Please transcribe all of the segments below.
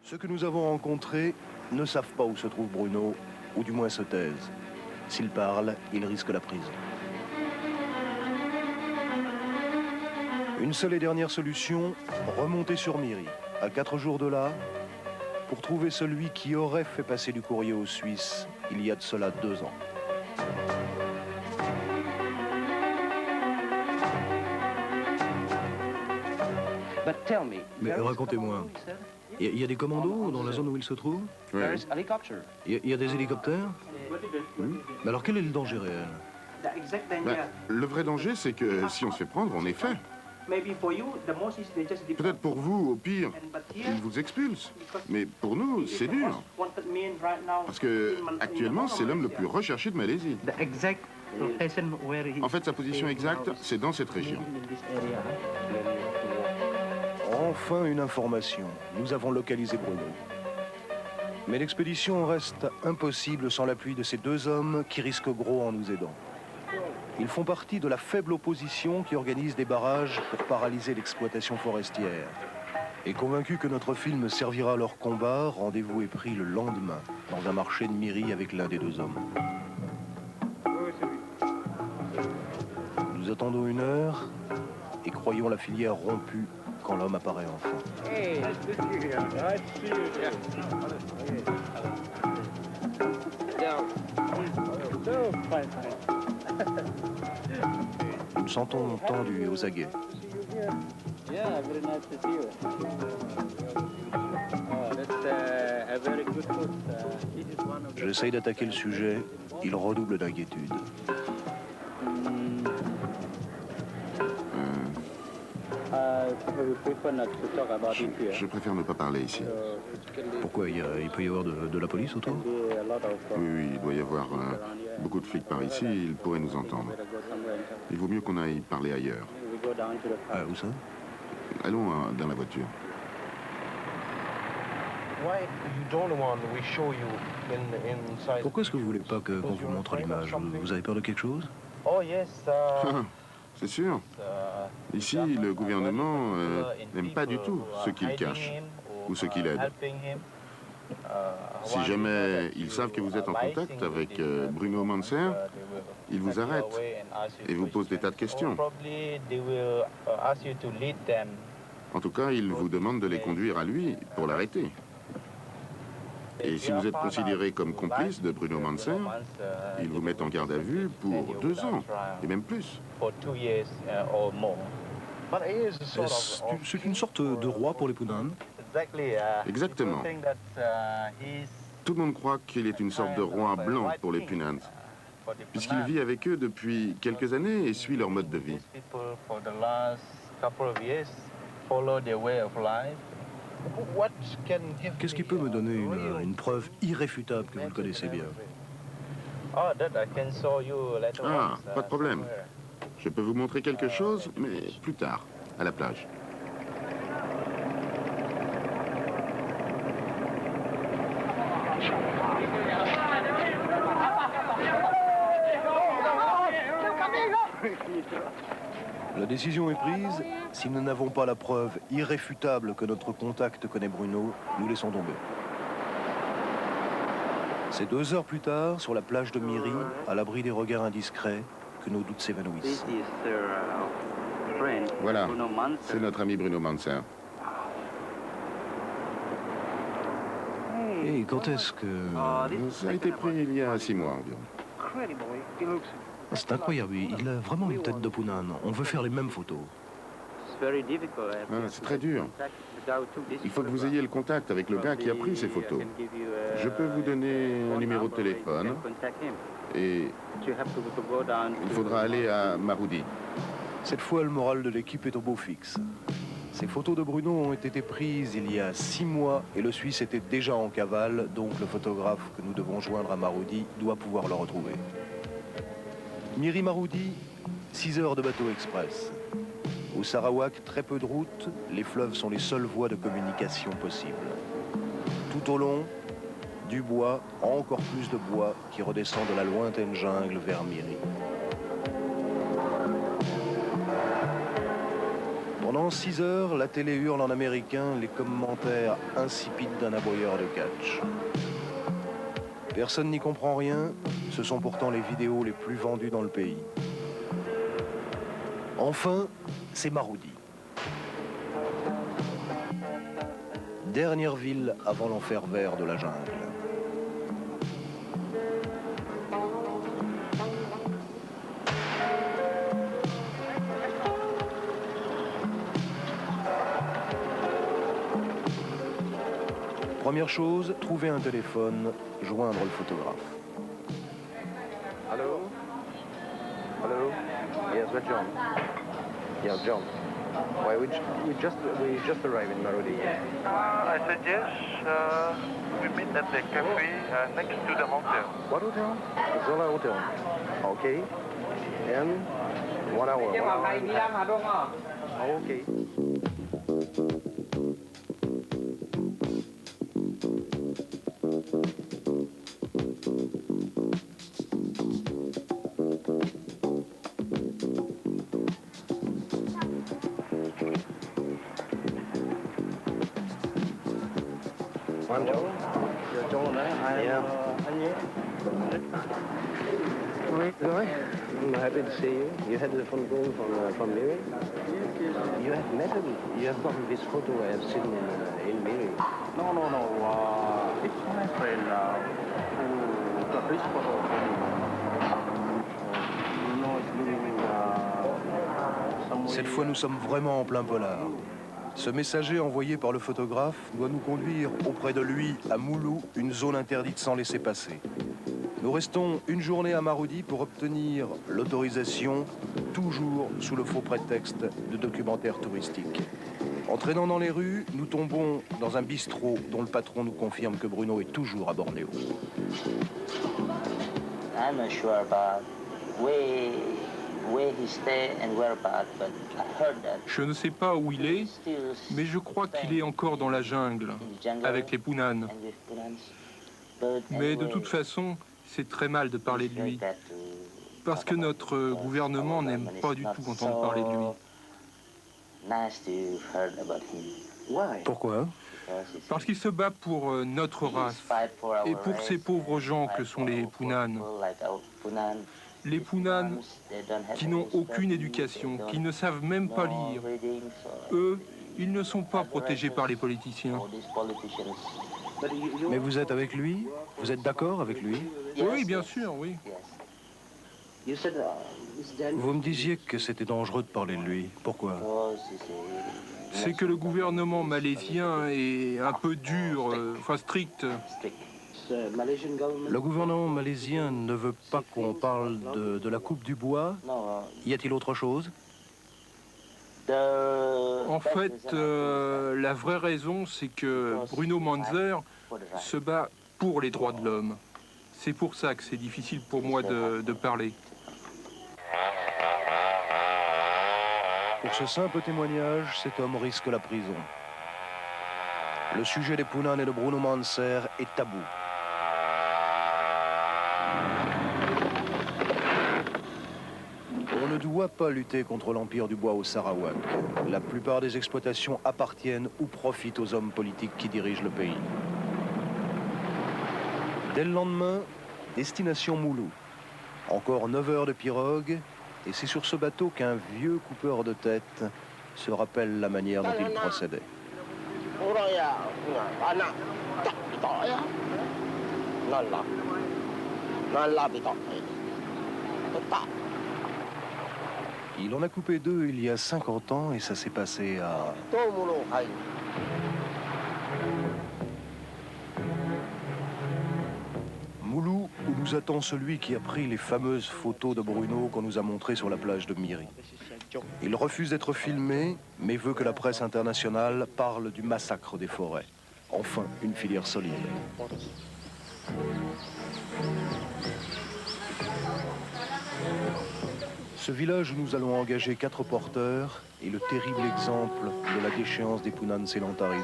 Ceux que nous avons rencontrés ne savent pas où se trouve Bruno, ou du moins se taisent. S'ils parlent, ils risquent la prison. Une seule et dernière solution, remonter sur Myri, à 4 jours de là, pour trouver celui qui aurait fait passer du courrier aux Suisses il y a de cela 2 ans. Mais racontez-moi, il y a des commandos dans la zone où il se trouve? Oui. Il y a des hélicoptères? Mais alors quel est le danger réel? Le vrai danger, c'est que si on se fait prendre, on est fait. Peut-être pour vous, au pire, ils vous expulsent. Mais pour nous, c'est dur. Parce que actuellement, c'est l'homme le plus recherché de Malaisie. En fait, sa position exacte, c'est dans cette région. Enfin une information. Nous avons localisé Bruno. Mais l'expédition reste impossible sans l'appui de ces 2 hommes qui risquent gros en nous aidant. Ils font partie de la faible opposition qui organise des barrages pour paralyser l'exploitation forestière. Et convaincus que notre film servira à leur combat, rendez-vous est pris le lendemain dans un marché de Myri avec l'un des 2 hommes. Nous attendons 1 heure et croyons la filière rompue quand l'homme apparaît enfin. Nous nous sentons tendus et aux aguets. J'essaye d'attaquer le sujet, il redouble d'inquiétude. Je préfère ne pas parler ici. Pourquoi? Il peut y avoir de la police autour? Oui, il doit y avoir beaucoup de flics par ici, ils pourraient nous entendre. Il vaut mieux qu'on aille parler ailleurs. Ah, où ça? Allons dans la voiture. Pourquoi est-ce que vous voulez pas qu'on vous montre l'image? Vous avez peur de quelque chose? C'est sûr. Ici, le gouvernement n'aime pas du tout ceux qu'il cache ou ceux qu'il aide. Si jamais ils savent que vous êtes en contact avec Bruno Manser, ils vous arrêtent et vous posent des tas de questions. En tout cas, ils vous demandent de les conduire à lui pour l'arrêter. Et si vous êtes considéré comme complice de Bruno Manser, ils vous mettent en garde à vue pour 2 ans, et même plus. C'est une sorte de roi pour les Pounan? Exactement. Tout le monde croit qu'il est une sorte de roi blanc pour les Punans, puisqu'il vit avec eux depuis quelques années et suit leur mode de vie. Qu'est-ce qui peut me donner une preuve irréfutable que vous le connaissez bien? Ah, pas de problème. Je peux vous montrer quelque chose, mais plus tard, à la plage. La décision est prise. Si nous n'avons pas la preuve irréfutable que notre contact connaît Bruno, nous laissons tomber. C'est 2 heures plus tard, sur la plage de Myri, à l'abri des regards indiscrets, que nos doutes s'évanouissent. Voilà, c'est notre ami Bruno Manser. Et quand est-ce que... Ça a été pris il y a 6 mois environ. C'est incroyable, il a vraiment une tête de Pounan. On veut faire les mêmes photos. C'est très dur. Il faut que vous ayez le contact avec le gars qui a pris ces photos. Je peux vous donner un numéro de téléphone et il faudra aller à Maroudi. Cette fois, le moral de l'équipe est au beau fixe. Ces photos de Bruno ont été prises il y a 6 mois et le Suisse était déjà en cavale, donc le photographe que nous devons joindre à Maroudi doit pouvoir le retrouver. Myri Maroudi, 6 heures de bateau express. Au Sarawak, très peu de routes, les fleuves sont les seules voies de communication possibles. Tout au long, du bois, encore plus de bois, qui redescend de la lointaine jungle vers Myri. Pendant 6 heures, la télé hurle en américain les commentaires insipides d'un aboyeur de catch. Personne n'y comprend rien, ce sont pourtant les vidéos les plus vendues dans le pays. Enfin, c'est Marodi. Dernière ville avant l'enfer vert de la jungle. Première chose, trouver un téléphone, joindre le photographe. Allô? Allô? Yes, we're John. Yeah, John. Why we just arrived in Marodi. I said yes. We meet at the cafe next to the hotel. What hotel? Zola Hotel. Okay. And 1 hour. Okay. I'm John. You're John, eh? Yeah. Right, guy. I'm happy to see you. You had the phone call from Miri? You have met him? You have gotten this photo I have seen in Miri? No. It's my friend who got this photo of him. You know, it's living somewhere. Cette fois, nous sommes vraiment en plein polar. Ce messager envoyé par le photographe doit nous conduire auprès de lui à Moulou, une zone interdite sans laisser passer. Nous restons une journée à Marodi pour obtenir l'autorisation, toujours sous le faux prétexte de documentaire touristique. En traînant dans les rues, nous tombons dans un bistrot dont le patron nous confirme que Bruno est toujours à Bornéo. I'm not sure about where he stay and whereabouts, but I heard that. Je ne sais pas où il est, Still mais je crois qu'il est encore dans la jungle, avec les Punan. and with Punans. But Mais de anyway, toute façon, c'est très mal de parler de lui, it's like that to parce que talk notre about gouvernement our n'aime government. pas It's du not tout entendre parler de lui. so Nice to heard about him. Why? Pourquoi? Because it's- Parce qu'il se bat pour notre he's race, fight for our et pour race, ces pauvres gens fight que sont for les our Punan. people like our Punan. Les Punan They don't have qui any n'ont aucune study, éducation, they qui don't ne savent même pas know lire. reading, so Eux, ils ne sont pas protégés par les politiciens. all these politicians. But you Mais vous êtes avec lui? Vous êtes d'accord avec lui? Oui, bien sûr, oui. Yes. You said it's dangerous. Vous me disiez que c'était dangereux de parler de lui. Pourquoi? Because it's C'est que le gouvernement malaisien est un peu dur, enfin strict. strict. The Malaysian government. Le gouvernement malaisien ne veut pas qu'on parle de la coupe du bois. No, Y a-t-il autre chose? En fait, la vraie raison, c'est que Bruno Manzer se bat pour les droits de l'homme. C'est pour ça que c'est difficile pour moi de parler. Pour ce simple témoignage, cet homme risque la prison. Le sujet des Punan et de Bruno Manzer est tabou. On ne doit pas lutter contre l'empire du bois au Sarawak. La plupart des exploitations appartiennent ou profitent aux hommes politiques qui dirigent le pays. Dès le lendemain, destination Moulou. Encore 9 heures de pirogue, et c'est sur ce bateau qu'un vieux coupeur de tête se rappelle la manière dont il procédait. Il en a coupé 2 il y a 50 ans et ça s'est passé à... Moulou, où nous attend celui qui a pris les fameuses photos de Bruno qu'on nous a montrées sur la plage de Miri. Il refuse d'être filmé, mais veut que la presse internationale parle du massacre des forêts. Enfin, une filière solide. Ce village où nous allons engager 4 porteurs est le terrible exemple de la déchéance des Punan sédentarisés.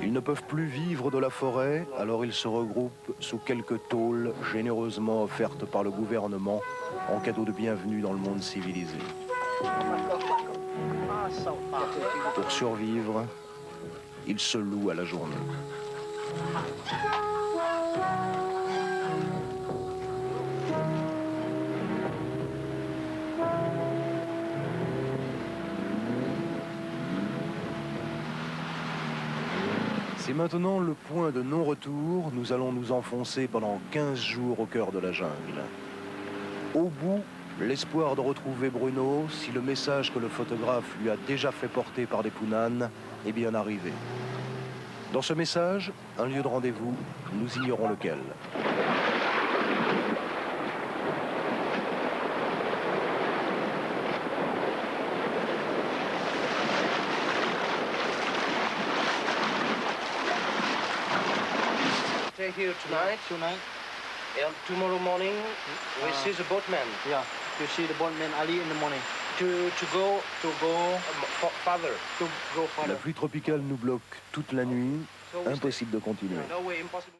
Ils ne peuvent plus vivre de la forêt, alors ils se regroupent sous quelques tôles généreusement offertes par le gouvernement en cadeau de bienvenue dans le monde civilisé. Pour survivre, ils se louent à la journée. C'est maintenant le point de non-retour. Nous allons nous enfoncer pendant 15 jours au cœur de la jungle. Au bout, l'espoir de retrouver Bruno, si le message que le photographe lui a déjà fait porter par des Punan est bien arrivé. Dans ce message, un lieu de rendez-vous, nous ignorons lequel. Stay here tonight, and tomorrow morning we see the boatman. Yeah, you see the boatman early in the morning. To go farther. To go La further. pluie tropicale nous bloque toute la nuit. Impossible de continuer. No way, impossible.